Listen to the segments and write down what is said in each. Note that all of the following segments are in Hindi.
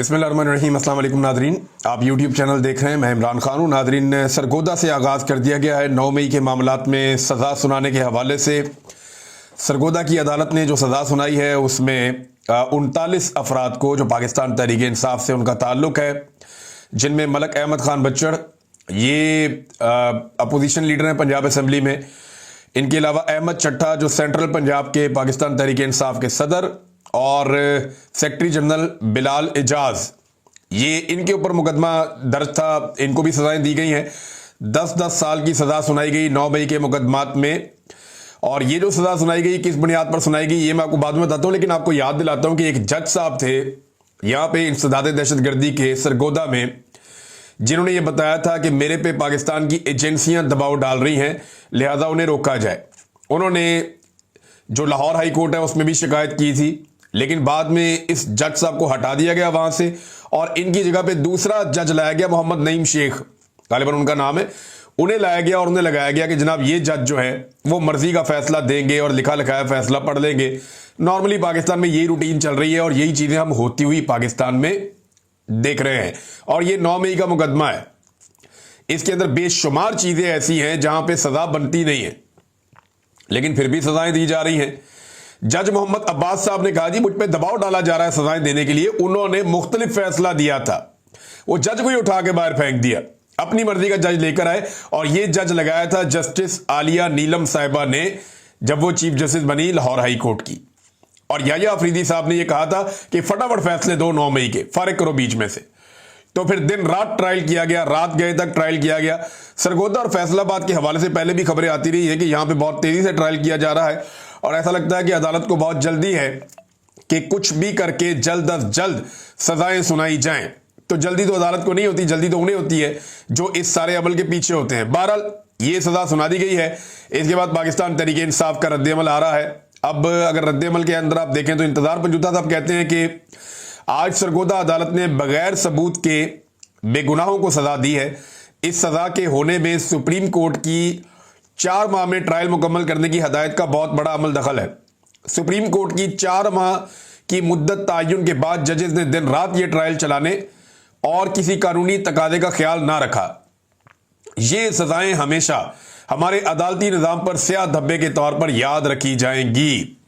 बिस्मिल्लाहिर्रहमानिर्रहीम। अस्सलाम वालेकुम नादरीन, आप यूट्यूब चैनल देख रहे हैं। मैं इमरान खान हूँ। नादरीन, सरगोदा से आगाज़ कर दिया गया है 9 मई के मामलात में सज़ा सुनाने के हवाले से। सरगोदा की अदालत ने जो सज़ा सुनाई है उसमें 39 अफराद को जो पाकिस्तान तहरीक इंसाफ से उनका ताल्लुक़ है, जिनमें मलक अहमद ख़ान बच्चड़, ये अपोजिशन लीडर हैं पंजाब असम्बली में। इनके अलावा अहमद चट्टा जो सेंट्रल पंजाब के पाकिस्तान तहरीक इंसाफ के सदर, और सेक्रेटरी जनरल बिलाल एजाज, ये इनके ऊपर मुकदमा दर्ज था। इनको भी सजाएं दी गई हैं। 10-10 साल की सज़ा सुनाई गई 9 मई के मुकदमात में। और ये जो सज़ा सुनाई गई किस बुनियाद पर सुनाई गई ये मैं आपको बाद में बताता हूँ, लेकिन आपको याद दिलाता हूँ कि एक जज साहब थे यहाँ पे इंसदाद दहशतगर्दी के सरगोदा में, जिन्होंने ये बताया था कि मेरे पे पाकिस्तान की एजेंसियां दबाव डाल रही हैं, लिहाजा उन्हें रोका जाए। उन्होंने जो लाहौर हाई कोर्ट है उसमें भी शिकायत की थी, लेकिन बाद में इस जज साहब को हटा दिया गया वहां से और इनकी जगह पे दूसरा जज लाया गया, मोहम्मद नईम शेख गालिबन उनका नाम है। उन्हें लाया गया और उन्हें लगाया गया कि जनाब ये जज जो है वो मर्जी का फैसला देंगे और लिखा लिखाया फैसला पढ़ लेंगे। नॉर्मली पाकिस्तान में यही रूटीन चल रही है और यही चीजें हम होती हुई पाकिस्तान में देख रहे हैं। और ये 9 मई का मुकदमा है, इसके अंदर बेशुमार चीजें ऐसी हैं जहां पे सजा बनती नहीं है, लेकिन फिर भी सजाएं दी जा रही हैं। जज मोहम्मद अब्बास साहब ने कहा जी मुझ पे दबाव डाला जा रहा है सजाएं देने के लिए। उन्होंने मुख्तलिफ फैसला दिया था, वो जज को ही उठा के बाहर फेंक दिया, अपनी मर्जी का जज लेकर आए। और ये जज लगाया था जस्टिस आलिया नीलम साहिबा ने, जब वो चीफ जस्टिस बनी लाहौर हाई कोर्ट की। और याया अफरीदी साहब ने यह कहा था कि फटाफट फैसले दो 9 मई के, फारिग करो बीच में से। तो फिर दिन रात ट्रायल किया गया, रात गए तक ट्रायल किया गया। सरगोदा और फैसलाबाद के हवाले से पहले भी खबरें आती रही है कि यहां पे बहुत तेजी से ट्रायल किया जा रहा है और ऐसा लगता है कि अदालत को बहुत जल्दी है कि कुछ भी करके जल्द अज जल्द सजाएं सुनाई जाएं। तो जल्दी तो अदालत को नहीं होती, जल्दी तो उन्हें होती है जो इस सारे अमल के पीछे होते हैं। बहरहाल ये सजा सुना दी गई है। इसके बाद पाकिस्तान तहरीक इंसाफ का रद्द-ए-अमल आ रहा है। अब अगर रद्द-ए-अमल के अंदर आप देखें तो इंतजार पंजुता साहब कहते हैं कि आज सरगोदा अदालत ने बगैर सबूत के बेगुनाहों को सजा दी है। इस सजा के होने में सुप्रीम कोर्ट की 4 माह में ट्रायल मुकम्मल करने की हदायत का बहुत बड़ा अमल दखल है। सुप्रीम कोर्ट की 4 माह की मुद्दत तायुन के बाद जजेस ने दिन रात ये ट्रायल चलाने और किसी कानूनी तकादे का ख्याल ना रखा। ये सजाएं हमेशा हमारे अदालती निजाम पर स्याह धब्बे के तौर पर याद रखी जाएंगी।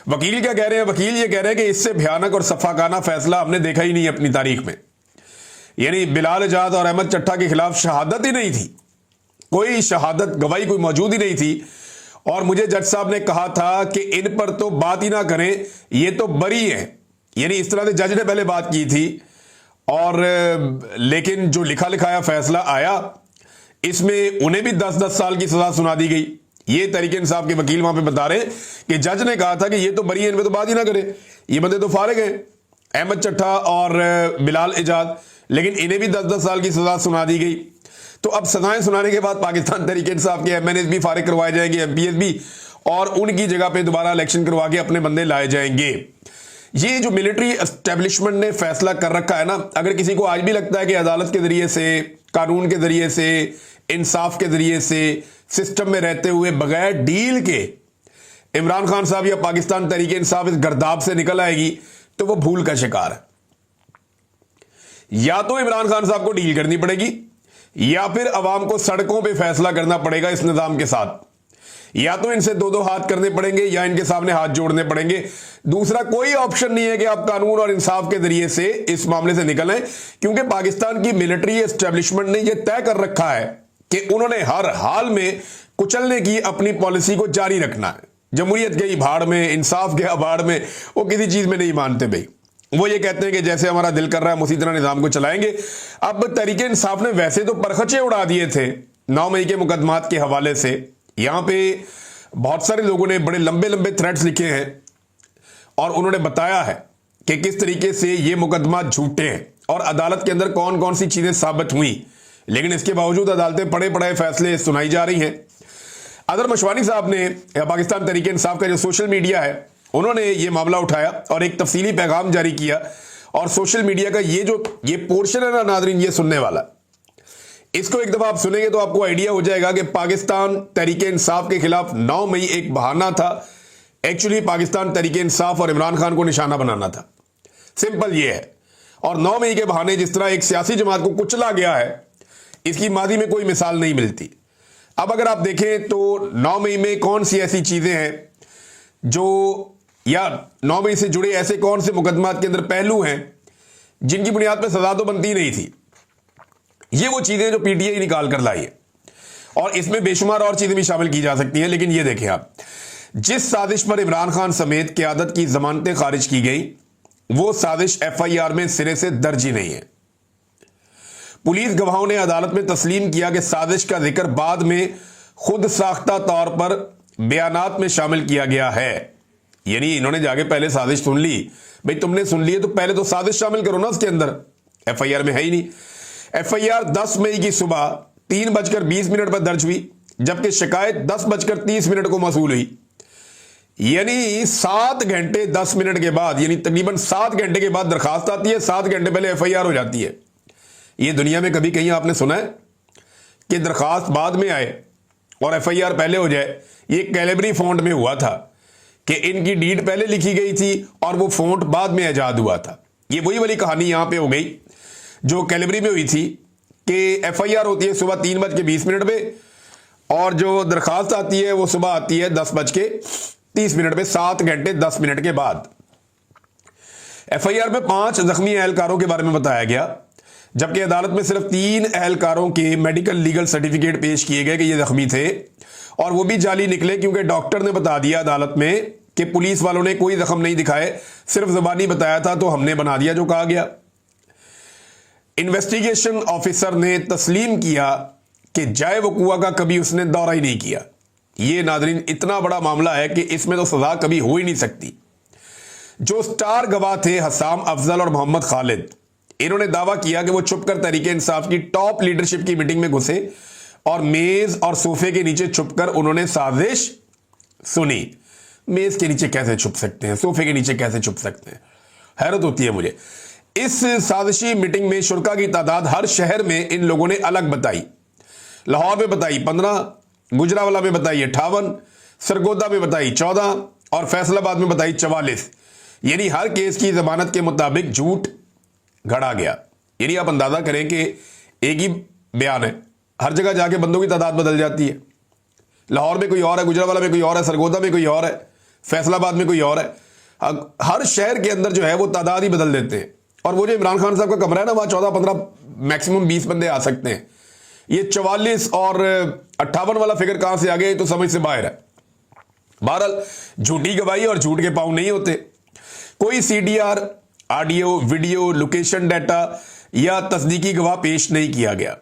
वकील क्या कह रहे हैं? वकील ये कह रहे हैं कि इससे भयानक और सफाकाना फैसला हमने देखा ही नहीं अपनी तारीख में। यानी बिलाल एजाज और अहमद चट्टा के खिलाफ शहादत ही नहीं थी, कोई शहादत गवाही कोई मौजूद ही नहीं थी। और मुझे जज साहब ने कहा था कि इन पर तो बात ही ना करें, ये तो बरी है। यानी इस तरह से जज ने पहले बात की थी। और लेकिन जो लिखा लिखाया फैसला आया इसमें उन्हें भी 10-10 साल की सजा सुना दी गई। ये तहरीक इंसाफ के वकील वहां पे बता रहे हैं कि जज ने कहा था कि ये तो बरी है, इनमें तो बात ही ना करें, ये बंदे तो फारिग हैं, अहमद चट्टा और बिलाल एजाज, लेकिन इन्हें भी 10-10 साल की सजा सुना दी गई। तो अब सजाएं सुनाने के बाद पाकिस्तान तहरीक इंसाफ के एमएनएस भी फारिग करवाए जाएंगे, एमपीएस भी, और उनकी जगह पे दोबारा इलेक्शन करवा के अपने बंदे लाए जाएंगे। ये जो मिलिट्री एस्टेब्लिशमेंट ने फैसला कर रखा है ना, अगर किसी को आज भी लगता है कि अदालत के जरिए से, कानून के जरिए से, इंसाफ के जरिए से, सिस्टम में रहते हुए बगैर डील के इमरान खान साहब या पाकिस्तान तहरीक इंसाफ इस गर्दाब से निकल आएगी, तो वो भूल का शिकार है। या तो इमरान खान साहब को डील करनी पड़ेगी या फिर अवाम को सड़कों पे फैसला करना पड़ेगा इस निजाम के साथ। या तो इनसे 2-2 हाथ करने पड़ेंगे या इनके सामने हाथ जोड़ने पड़ेंगे। दूसरा कोई ऑप्शन नहीं है कि आप कानून और इंसाफ के जरिए से इस मामले से निकल आए, क्योंकि पाकिस्तान की मिलिट्री एस्टेब्लिशमेंट ने यह तय कर रखा है कि उन्होंने हर हाल में कुचलने की अपनी पॉलिसी को जारी रखना है। जमहूरियत गई भाड़ में, इंसाफ गया भाड़ में, वो किसी चीज में नहीं मानते भाई। वो ये कहते हैं कि जैसे हमारा दिल कर रहा है उसी तरह निजाम को चलाएंगे। अब तहरीक इंसाफ ने वैसे तो परखचे उड़ा दिए थे 9 मई के मुकदमात के हवाले से। यहां पे बहुत सारे लोगों ने बड़े लंबे लंबे थ्रेड्स लिखे हैं और उन्होंने बताया है कि किस तरीके से ये मुकदमा झूठे हैं और अदालत के अंदर कौन कौन सी चीजें साबित हुई, लेकिन इसके बावजूद अदालतें पड़े पड़े फैसले सुनाई जा रही हैं। अदर मशवानी साहब ने, पाकिस्तान तहरीक इंसाफ का जो सोशल मीडिया है, उन्होंने ये मामला उठाया और एक तफसीली पैगाम जारी किया। और सोशल मीडिया का ये पोर्शन है ना नादरीन, ये सुनने वाला, इसको एक दफा आप सुनेंगे तो आपको आइडिया हो जाएगा कि पाकिस्तान तहरीक इंसाफ के खिलाफ 9 मई एक बहाना था। एक्चुअली पाकिस्तान तहरीक इंसाफ और इमरान खान को निशाना बनाना था। सिंपल ये है। और 9 मई के बहाने जिस तरह एक सियासी जमात को कुचला गया है, इसकी माजी में कोई मिसाल नहीं मिलती। अब अगर आप देखें तो 9 मई में कौन सी ऐसी चीजें हैं जो, या 9 मई से जुड़े ऐसे कौन से मुकदमात के अंदर पहलू हैं जिनकी बुनियाद पर सजा तो बनती नहीं थी। ये वो चीजें जो पीटीआई निकाल कर लाई है, और इसमें बेशुमार और चीजें भी शामिल की जा सकती हैं। लेकिन ये देखें आप, जिस साजिश पर इमरान खान समेत क़यादत की जमानतें खारिज की गई, वो साजिश एफआईआर में सिरे से दर्ज ही नहीं है। पुलिस गवाहों ने अदालत में तस्लीम किया कि साजिश का जिक्र बाद में खुद साख्ता तौर पर बयानात में शामिल किया गया है। यानी इन्होंने जाके पहले साजिश सुन ली। भाई तुमने सुन ली है तो पहले तो साजिश शामिल करो ना उसके अंदर, एफआईआर में है ही नहीं। एफआईआर 10 मई की सुबह 3:20 पर दर्ज हुई, जबकि शिकायत 10:30 को मौसूल हुई। यानी 7 घंटे 10 मिनट के बाद, यानी तकरीबन 7 घंटे के बाद दरखास्त आती है, 7 घंटे पहले एफआईआर हो जाती है। ये दुनिया में कभी कहीं आपने सुना है कि दरखास्त बाद में आए और एफआईआर पहले हो जाए? ये कैलेबरी फॉन्ट में हुआ था कि इनकी डीड पहले लिखी गई थी और वो फॉन्ट बाद में ईजाद हुआ था। ये वही वाली कहानी यहां पे हो गई जो कैलेबरी में हुई थी कि एफआईआर होती है सुबह 3:20 पे, और जो दरखास्त आती है वो सुबह आती है 10:30 पे, 7 घंटे 10 मिनट के बाद। एफआईआर में 5 जख्मी एहलकारों के बारे में बताया गया, जबकि अदालत में सिर्फ 3 एहलकारों के मेडिकल लीगल सर्टिफिकेट पेश किए गए कि ये जख्मी थे, और वो भी जाली निकले क्योंकि डॉक्टर ने बता दिया अदालत में कि पुलिस वालों ने कोई जख्म नहीं दिखाए, सिर्फ जुबानी बताया था, तो हमने बना दिया जो कहा गया। इन्वेस्टिगेशन ऑफिसर ने तस्लीम किया कि जाए वकूआ का कभी उसने दौरा ही नहीं किया। यह नाज़रीन इतना बड़ा मामला है कि इसमें तो सजा कभी हो ही नहीं सकती। जो स्टार गवाह थे हसाम अफजल और मोहम्मद खालिद, इन्होंने दावा किया कि वो छुपकर तहरीक इंसाफ की टॉप लीडरशिप की मीटिंग में घुसे और मेज और सोफे के नीचे छुपकर उन्होंने साजिश सुनी। मेज के नीचे कैसे छुप सकते हैं, सोफे के नीचे कैसे छुप सकते हैं, हैरत होती है मुझे। इस साजिशी मीटिंग में शुरका की तादाद हर शहर में इन लोगों ने अलग बताई। लाहौर में बताई 15, गुजरावाला में बताई 58, सरगोदा में बताई 14 और फैसलाबाद में बताई 44। यानी हर केस की जमानत के मुताबिक झूठ घड़ा गया। यानी आप अंदाजा करें कि एक ही बयान है, हर जगह जाके बंदों की तादाद बदल जाती है। लाहौर में कोई और है, गुजरावाला में कोई और है, सरगोदा में कोई और है, फैसलाबाद में कोई और है। हर शहर के अंदर जो है वो तादाद ही बदल देते हैं। और वो जो इमरान खान साहब का कमरा है ना, वहां 14-15 मैक्सिमम 20 बंदे आ सकते हैं। ये 44 और 58 वाला फिगर कहां से आ गया, तो समझ से बाहर है। बहरहाल झूठी गवाही और झूठ के पांव नहीं होते। कोई CDR, audio, video, location data या तस्दीकी गवाह पेश नहीं किया गया।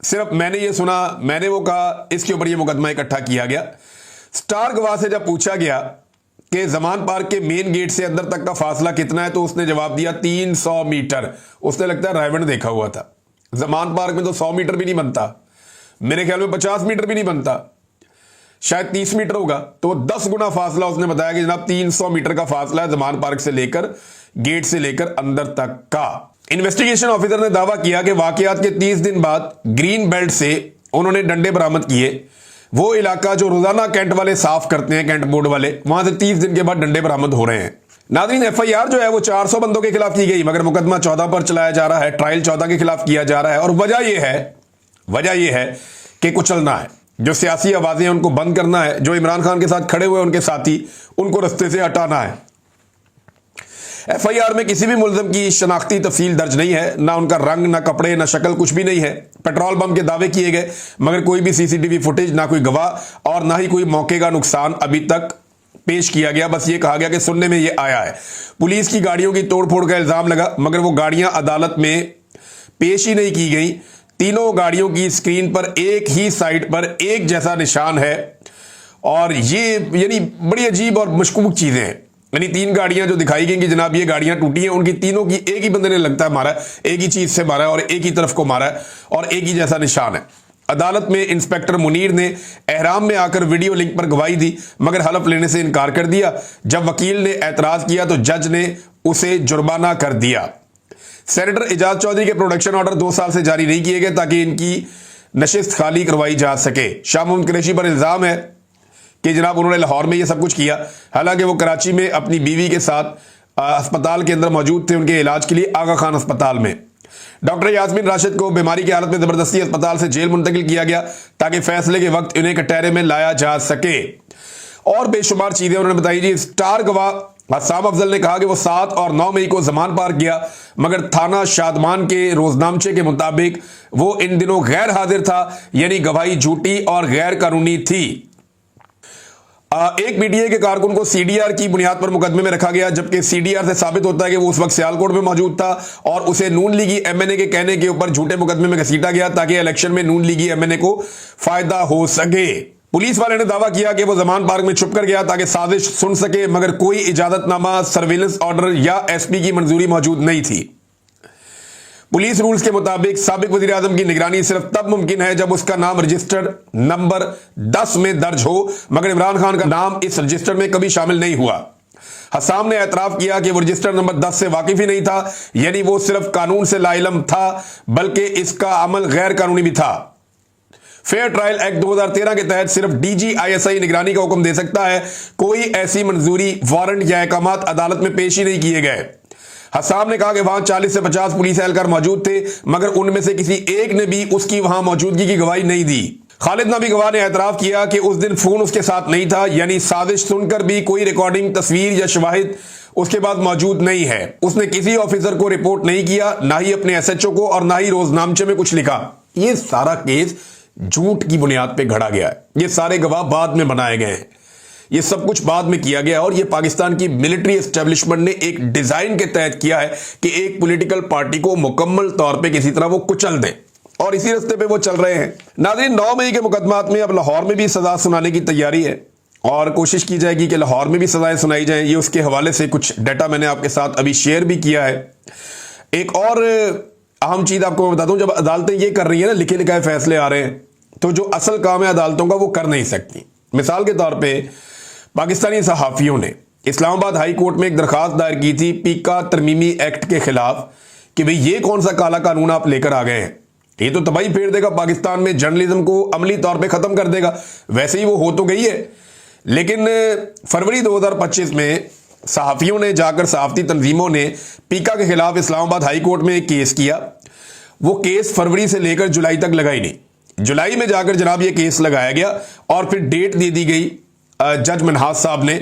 सिर्फ मैंने ये सुना, मैंने वो कहा, इसके ऊपर ये मुकदमा इकट्ठा किया गया। स्टार गवाह से जब पूछा गया कि जमान पार्क के मेन गेट से अंदर तक का फासला कितना है, तो उसने जवाब दिया 300 मीटर। उसने लगता है रायवंड देखा हुआ था। जमान पार्क में तो 100 मीटर भी नहीं बनता, मेरे ख्याल में 50 मीटर भी नहीं बनता, शायद 30 मीटर होगा। तो 10 गुना फासला उसने बताया कि जनाब 300 मीटर का फासला है जमान पार्क से लेकर, गेट से लेकर अंदर तक का। इन्वेस्टिगेशन ऑफिसर ने दावा किया कि वाकयात के 30 दिन बाद ग्रीन बेल्ट से उन्होंने डंडे बरामद किए। वो इलाका जो रोजाना कैंट वाले साफ करते हैं, कैंट बोर्ड वाले, वहां से 30 दिन के बाद डंडे बरामद हो रहे हैं। नाज़रीन, एफआईआर जो है वो 400 बंदों के खिलाफ की गई, मगर मुकदमा 14 पर चलाया जा रहा है, ट्रायल 14 के खिलाफ किया जा रहा है। और वजह यह है कि कुचलना है, जो सियासी आवाजें उनको बंद करना है, जो इमरान खान के साथ खड़े हुए उनके साथी, उनको रस्ते से हटाना है। एफआईआर में किसी भी मुलजम की शनाख्ती तफसील दर्ज नहीं है, ना उनका रंग, ना कपड़े, ना शक्ल, कुछ भी नहीं है। पेट्रोल बम के दावे किए गए, मगर कोई भी सीसीटीवी फुटेज, ना कोई गवाह और ना ही कोई मौके का नुकसान अभी तक पेश किया गया। बस ये कहा गया कि सुनने में ये आया है। पुलिस की गाड़ियों की तोड़फोड़ का इल्जाम लगा, मगर वो गाड़ियां अदालत में पेश ही नहीं की गई। तीनों गाड़ियों की स्क्रीन पर एक ही साइड पर एक जैसा निशान है, और ये यानी बड़ी अजीब और मशकूक चीजें हैं। यानी 3 गाड़ियां जो दिखाई गई कि जनाब ये गाड़ियां टूटी हैं, उनकी तीनों की एक ही बंदे ने लगता है मारा, एक ही चीज से मारा है और एक ही तरफ को मारा है और एक ही जैसा निशान है। अदालत में इंस्पेक्टर मुनीर ने एहराम में आकर वीडियो लिंक पर गवाही दी, मगर हलफ लेने से इनकार कर दिया। जब वकील ने एतराज किया तो जज ने उसे जुर्माना कर दिया। सेनेटर एजाज चौधरी के प्रोडक्शन ऑर्डर 2 साल से जारी नहीं किए गए ताकि इनकी नशिस्त खाली करवाई जा सके। शाह मोहम्मद कुरैशी पर इल्जाम है कि जनाब उन्होंने लाहौर में ये सब कुछ किया, हालांकि वो कराची में अपनी बीवी के साथ अस्पताल के अंदर मौजूद थे उनके इलाज के लिए, आगा खान अस्पताल में। डॉक्टर यास्मीन राशिद को बीमारी की हालत में जबरदस्ती अस्पताल से जेल मुंतकिल किया गया ताकि फैसले के वक्त इन्हें कटहरे में लाया जा सके। और बेशुमार चीजें उन्होंने बताई जी। स्टार गवाह हसाम अफजल ने कहा कि वो 7 और 9 मई को जमान पार किया, मगर थाना शादमान के रोजनामचे के मुताबिक वो इन दिनों गैर हाजिर था, यानी गवाही झूठी और गैर कानूनी थी। एक पीटीआई के कारकुन को सीडीआर की बुनियाद पर मुकदमे में रखा गया, जबकि सीडीआर से साबित होता है कि वो उस वक्त सियालकोट में मौजूद था और उसे नून लीगी एमएनए के कहने के ऊपर झूठे मुकदमे में घसीटा गया ताकि इलेक्शन में नून लीगी एमएनए को फायदा हो सके। पुलिस वाले ने दावा किया कि वो जमान पार्क में छुप कर गया ताकि साजिश सुन सके, मगर कोई इजाजतनामा, सर्विलेंस ऑर्डर या एसपी की मंजूरी मौजूद नहीं थी। पुलिस रूल्स के मुताबिक साबिक वजीर आजम की निगरानी सिर्फ तब मुमकिन है जब उसका नाम रजिस्टर्ड नंबर 10 में दर्ज हो, मगर इमरान खान का नाम इस रजिस्टर में कभी शामिल नहीं हुआ। हसाम ने एतराफ किया कि वो रजिस्टर नंबर 10 से वाकिफ ही नहीं था, यानी वो सिर्फ कानून से लाइलम था बल्कि इसका अमल गैर कानूनी भी था। फेयर ट्रायल एक्ट 2013 के तहत सिर्फ DGISI निगरानी का हुक्म दे सकता है, कोई ऐसी मंजूरी, वारंट या अहकामात अदालत में पेश ही नहीं किए गए। हसाम ने कहा कि वहां 40 से 50 पुलिस एहलकार मौजूद थे, मगर उनमें से किसी एक ने भी उसकी वहां मौजूदगी की गवाही नहीं दी। खालिद नबी गवाह ने एतराफ किया कि उस दिन फोन उसके साथ नहीं था, यानी साजिश सुनकर भी कोई रिकॉर्डिंग, तस्वीर या शवाहिद उसके बाद मौजूद नहीं है। उसने किसी ऑफिसर को रिपोर्ट नहीं किया, ना ही अपने SHO को, और ना ही रोजनामचे में कुछ लिखा। यह सारा केस झूठ की बुनियाद पे घड़ा गया है। ये सारे गवाह बाद में बनाए गए हैं, ये सब कुछ बाद में किया गया, और ये पाकिस्तान की मिलिट्री एस्टेब्लिशमेंट ने एक डिजाइन के तहत किया है कि एक पॉलिटिकल पार्टी को मुकम्मल तौर पे किसी तरह वो कुचल दें, और इसी रास्ते पे वो चल रहे हैं। नाज़रीन, 9 मई के मुकदमात में अब लाहौर में भी सजा सुनाने की तैयारी है और कोशिश की जाएगी कि लाहौर में भी सजाएं सुनाई जाएं। ये उसके हवाले से कुछ डाटा मैंने आपके साथ अभी शेयर भी किया है। एक और अहम चीज आपको मैं बता दूं, जब अदालतें ये कर रही है ना, लिखे लिखाए फैसले आ रहे हैं, तो जो असल काम है अदालतों का वो कर नहीं सकती। मिसाल के तौर पे पाकिस्तानी सहाफियों ने इस्लामाबाद हाई कोर्ट में एक दरखास्त दायर की थी पीका तरमीमी एक्ट के खिलाफ कि भाई ये कौन सा काला कानून आप लेकर आ गए हैं, ये तो तबाही फेर देगा पाकिस्तान में, जर्नलिज्म को अमली तौर पे खत्म कर देगा। वैसे ही वो हो तो गई है, लेकिन फरवरी 2025 में सहाफियों ने जाकर, सहाफती तंजीमों ने पीका के खिलाफ इस्लामाबाद हाई कोर्ट में एक केस किया। वो केस फरवरी से लेकर जुलाई तक लगा ही नहीं। जुलाई में जाकर जनाब ये केस लगाया गया और फिर डेट दे दी गई जज मनहास साहब ने,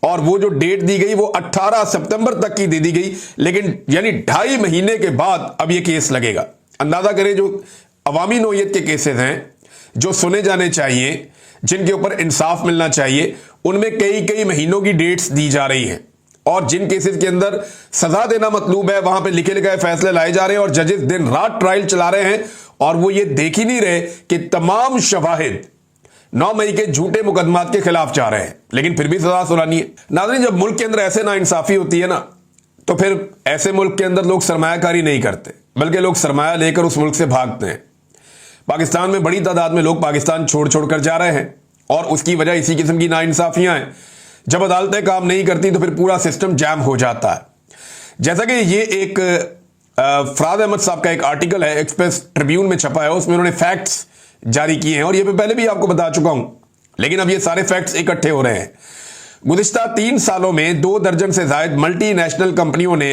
और वो जो डेट दी गई वो 18 सितंबर तक की दे दी गई, लेकिन यानी 2.5 महीने के बाद अब ये केस लगेगा। अंदाजा करें, जो अवामी नौयत के केसेस हैं, जो सुने जाने चाहिए, जिनके ऊपर इंसाफ मिलना चाहिए, उनमें कई कई महीनों की डेट्स दी जा रही हैं, और जिन केसेस के अंदर सजा देना मतलूब है वहां पे लिखे लिखाए फैसले लाए जा रहे हैं और जजेस दिन रात ट्रायल चला रहे हैं, और वो ये देख ही नहीं रहे कि तमाम शवाहिद 9 मई के झूठे मुकदमात के खिलाफ जा रहे हैं, लेकिन फिर भी सजा सुनानी है। नाज़रीन, जब मुल्क के अंदर ऐसे नाइंसाफी होती है ना, तो फिर ऐसे मुल्क के अंदर लोग सरमायाकारी नहीं करते, बल्कि लोग सरमाया लेकर उस मुल्क से भागते हैं। पाकिस्तान में बड़ी तादाद में लोग पाकिस्तान छोड़ छोड़ कर जा रहे हैं, और उसकी वजह इसी किस्म की नाइंसाफियां हैं। जब अदालतें काम नहीं करती तो फिर पूरा सिस्टम जैम हो जाता है। जैसा कि ये एक फराज अहमद साहब का एक आर्टिकल है, एक्सप्रेस ट्रिब्यून में छपा है, उसमें उन्होंने फैक्ट्स जारी किए हैं, और ये मैं पहले भी आपको बता चुका हूं, लेकिन अब ये सारे फैक्ट्स इकट्ठे हो रहे हैं। गुज़िश्ता 3 सालों में 2 दर्जन से ज्यादा मल्टीनेशनल कंपनियों ने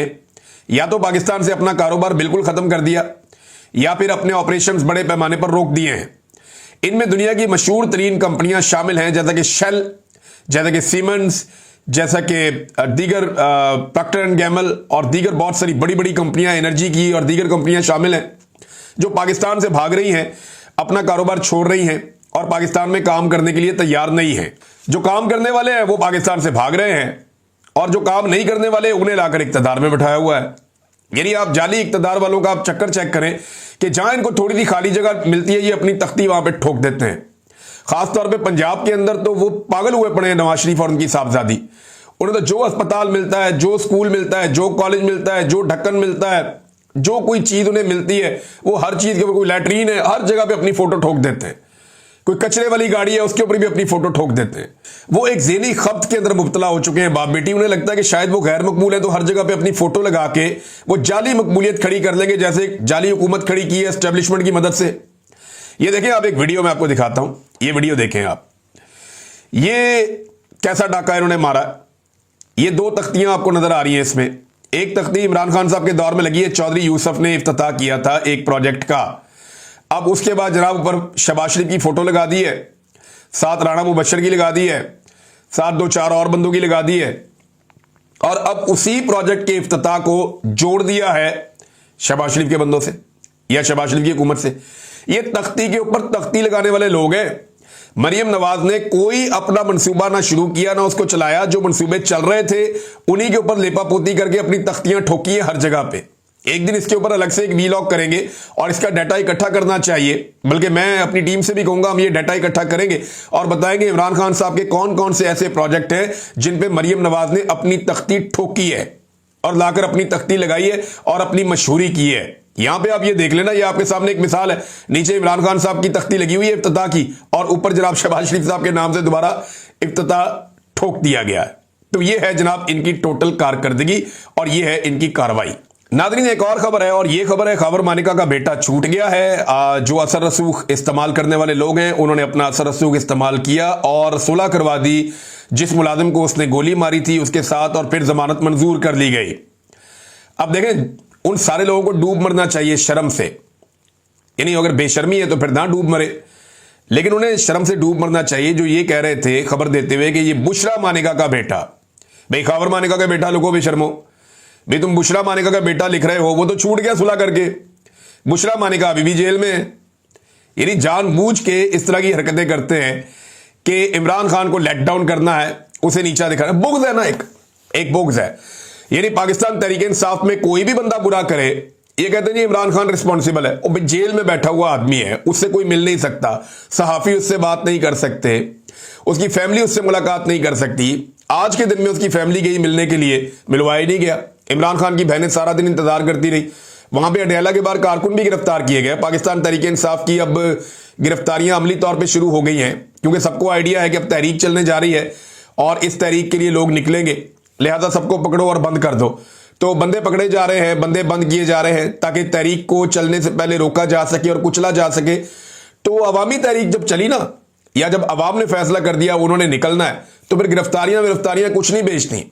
या तो पाकिस्तान से अपना कारोबार बिल्कुल खत्म कर दिया, या फिर अपने ऑपरेशंस बड़े पैमाने पर रोक दिए हैं। इनमें दुनिया की मशहूर तरीन कंपनियां शामिल हैं, जैसा कि शेल, जैसा कि सीमेंस, जैसा कि दीगर प्रॉक्टर एंड गैमल, और दीगर बहुत सारी बड़ी बड़ी कंपनियां, एनर्जी की और दीगर कंपनियां शामिल हैं, जो पाकिस्तान से भाग रही हैं, अपना कारोबार छोड़ रही हैं और पाकिस्तान में काम करने के लिए तैयार नहीं हैं। जो काम करने वाले हैं वो पाकिस्तान से भाग रहे हैं, और जो काम नहीं करने वाले उन्हें लाकर इक्तदार में बैठाया हुआ है। यानी आप जाली इक्तदार वालों का आप चक्कर चेक करें कि जहां इनको थोड़ी सी खाली जगह मिलती है, ये अपनी तख्ती वहां पे ठोक देते हैं। खासतौर पे पंजाब के अंदर तो वो पागल हुए पड़े हैं नवाज शरीफ और उनकी साहबजादी। उन्हें तो जो अस्पताल मिलता है, जो स्कूल मिलता है, जो कॉलेज मिलता है, जो ढक्कन मिलता है, जो कोई चीज उन्हें मिलती है, वो हर चीज के ऊपर, कोई लैट्रीन है, हर जगह पे अपनी फोटो ठोक देते हैं। कोई कचरे वाली गाड़ी है, उसके ऊपर भी अपनी फोटो ठोक देते हैं। वो एक ज़हनी खब्त के अंदर मुब्तला हो चुके हैं बाप बेटी। उन्हें लगता है कि शायद वो गैर मकबूल है, तो हर जगह पे अपनी फोटो लगा के वो जाली मकबूलियत खड़ी कर लेंगे, जैसे जाली हुकूमत खड़ी की है एस्टेब्लिशमेंट की मदद से। ये देखें आप, एक वीडियो मैं आपको दिखाता हूं, ये वीडियो देखें आप। ये कैसा डाका इन्होंने मारा। ये दो तख्तियां आपको नजर आ रही हैं इसमें। एक तख्ती इमरान खान साहब के दौर में लगी है, चौधरी यूसुफ ने इफ्तिताह किया था एक प्रोजेक्ट का। अब उसके बाद जनाब ऊपर शहबाज शरीफ की फोटो लगा दी है, साथ राणा मुबशर की लगा दी है, साथ दो चार और बंदों की लगा दी है, और अब उसी प्रोजेक्ट के इफ्तिताह को जोड़ दिया है शहबाज शरीफ के बंदों से या शहबाज शरीफ की हुकूमत से। ये तख्ती के ऊपर तख्ती लगाने वाले लोग हैं। मरियम नवाज ने कोई अपना मंसूबा ना शुरू किया ना उसको चलाया, जो मंसूबे चल रहे थे उन्हीं के ऊपर लेपापोती करके अपनी तख्तियां ठोकी हैं हर जगह पे। एक दिन इसके ऊपर अलग से एक वीलॉग करेंगे और इसका डाटा इकट्ठा करना चाहिए, बल्कि मैं अपनी टीम से भी कहूंगा हम ये डाटा इकट्ठा करेंगे और बताएंगे इमरान खान साहब के कौन कौन से ऐसे प्रोजेक्ट हैं जिन पे मरियम नवाज ने अपनी तख्ती ठोकी है और लाकर अपनी तख्ती लगाई है और अपनी मशहूरी की है। यहां पे आप ये देख लेना, ये आपके सामने एक मिसाल है। नीचे इमरान खान साहब की तख्ती लगी हुई है इफ्तिताह की, और ऊपर जनाब शहबाज शरीफ साहब के नाम से दोबारा इफ्तिताह ठोक दिया गया है। तो ये है जनाब इनकी टोटल कारकर्दगी और ये है इनकी कार्रवाई। नादरीन, एक और खबर है और ये खबर है खबर मानिका का बेटा छूट गया है। जो असर रसूख इस्तेमाल करने वाले लोग हैं उन्होंने अपना असर रसूख इस्तेमाल किया और सुलह करवा दी। जिस मुलाजिम को उसने गोली मारी थी उसके साथ, और फिर जमानत मंजूर कर ली गई। अब देखें, उन सारे लोगों को डूब मरना चाहिए शर्म से, यानी अगर बेशर्मी है तो फिर ना डूब मरे, लेकिन उन्हें शर्म से डूब मरना चाहिए जो ये कह रहे थे खबर देते हुए कि ये बुशरा मानिका का बेटा, भाई खबर मानिका का बेटा लोगों बेशर्मो, भाई तुम बुशरा मानिका का बेटा लिख रहे हो, वो तो छूट गया सुलह करके, बुशरा मानिका अभी भी जेल में है। यानी जानबूझ के इस तरह की हरकतें करते हैं कि इमरान खान को लेट डाउन करना है, उसे नीचा दिखाना। बुग़्ज़ है ना, एक बुग़्ज़ है। यानी पाकिस्तान तहरीक इंसाफ में कोई भी बंदा बुरा करे, ये कहते हैं जी इमरान खान रिस्पॉन्सिबल है, वो जेल में बैठा हुआ आदमी है, उससे कोई मिल नहीं सकता, सहाफी उससे बात नहीं कर सकते, उसकी फैमिली उससे मुलाकात नहीं कर सकती। आज के दिन में उसकी फैमिली गई मिलने के लिए, मिलवाया नहीं गया। इमरान खान की बहनें सारा दिन इंतजार करती रही। वहां पे अडयाला के बाहर कारकुन भी गिरफ्तार किए गए। पाकिस्तान तहरीक इंसाफ की अब गिरफ्तारियां अमली तौर पर शुरू हो गई हैं, क्योंकि सबको आइडिया है कि अब तहरीक चलने जा रही है और इस तहरीक के लिए लोग निकलेंगे, लिहाजा सबको पकड़ो और बंद कर दो। तो बंदे पकड़े जा रहे हैं, बंदे बंद किए जा रहे हैं ताकि तहरीक को चलने से पहले रोका जा सके और कुचला जा सके। तो अवामी तहरीक जब चली ना, या जब अवाम ने फैसला कर दिया उन्होंने निकलना है, तो फिर गिरफ्तारियां कुछ नहीं बेचती।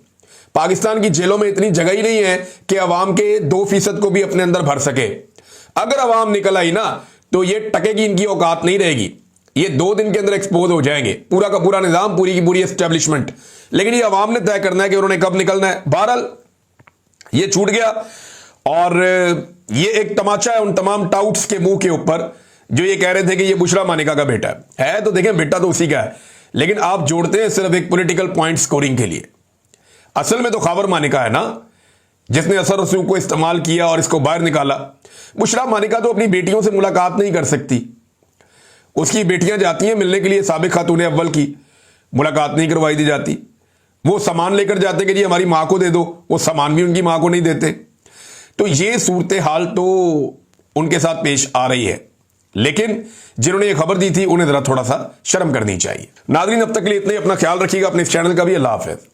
पाकिस्तान की जेलों में इतनी जगह ही नहीं है कि अवाम के 2% को भी अपने अंदर भर सके। अगर अवाम निकल आई ना तो ये टके की इनकी औकात नहीं रहेगी, ये 2 दिन के अंदर एक्सपोज हो जाएंगे, पूरा का पूरा निजाम, पूरी की पूरी एस्टेब्लिशमेंट। लेकिन ये अवाम ने तय करना है कि उन्होंने कब निकलना है। बहरहाल ये छूट गया और ये एक तमाचा है उन तमाम टाउट्स के मुंह के ऊपर जो ये कह रहे थे कि ये बुशरा मानिका का बेटा है। तो देखें, बेटा तो उसी का है, लेकिन आप जोड़ते हैं सिर्फ एक पॉलिटिकल पॉइंट स्कोरिंग के लिए। असल में तो खबर मानिका है ना, जिसने असर रसूख को इस्तेमाल किया और इसको बाहर निकाला। बुशरा मानिका तो अपनी बेटियों से मुलाकात नहीं कर सकती, उसकी बेटियां जाती हैं मिलने के लिए, साबिक खातून अव्वल की मुलाकात नहीं करवाई दी जाती। वो सामान लेकर जाते कि जी हमारी मां को दे दो, वो सामान भी उनकी मां को नहीं देते। तो ये सूरत हाल तो उनके साथ पेश आ रही है, लेकिन जिन्होंने ये खबर दी थी उन्हें जरा थोड़ा सा शर्म करनी चाहिए। नाज़रीन, अब तक के लिए इतना ही। अपना ख्याल रखिएगा, अपने इस चैनल का भी। अल्लाह हाफ़िज़।